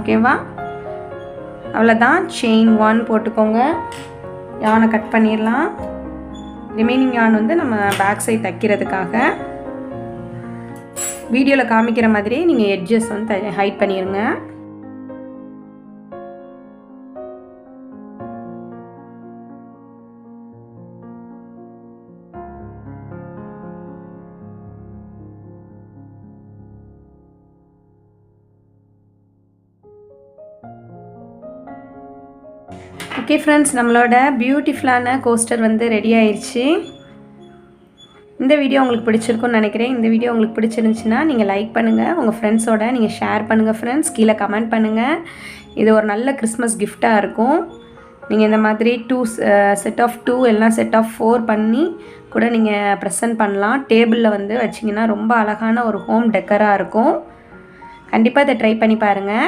ஓகேவா? அவ்வளோதான். செயின் 1 போட்டுக்கோங்க. யானை கட் பண்ணிடலாம். ரிமைனிங் யான் வந்து நம்ம பேக் சைட் தைக்கிறதுக்காக. வீடியோவில் காமிக்கிற மாதிரி நீங்கள் எட்ஜஸ் வந்து ஹைட் பண்ணிடுங்க. ஓகே ஃப்ரெண்ட்ஸ், நம்மளோட பியூட்டிஃபுல்லான கோஸ்டர் வந்து ரெடி ஆயிடுச்சு. இந்த வீடியோ உங்களுக்கு பிடிச்சிருக்குன்னு நினைக்கிறேன். இந்த வீடியோ உங்களுக்கு பிடிச்சிருந்துச்சுன்னா நீங்கள் லைக் பண்ணுங்கள், உங்கள் ஃப்ரெண்ட்ஸோட நீங்கள் ஷேர் பண்ணுங்கள் ஃப்ரெண்ட்ஸ். கீழே கமெண்ட் பண்ணுங்கள். இது ஒரு நல்ல கிறிஸ்மஸ் கிஃப்டாக இருக்கும். நீங்கள் இந்த மாதிரி செட் ஆஃப் 2 இல்லைனா செட் ஆஃப் 4 பண்ணி கூட நீங்கள் ப்ரெசென்ட் பண்ணலாம். டேபிளில் வந்து வச்சிங்கன்னா ரொம்ப அழகான ஒரு ஹோம் டெக்கராக இருக்கும். கண்டிப்பாக இதை ட்ரை பண்ணி பாருங்கள்.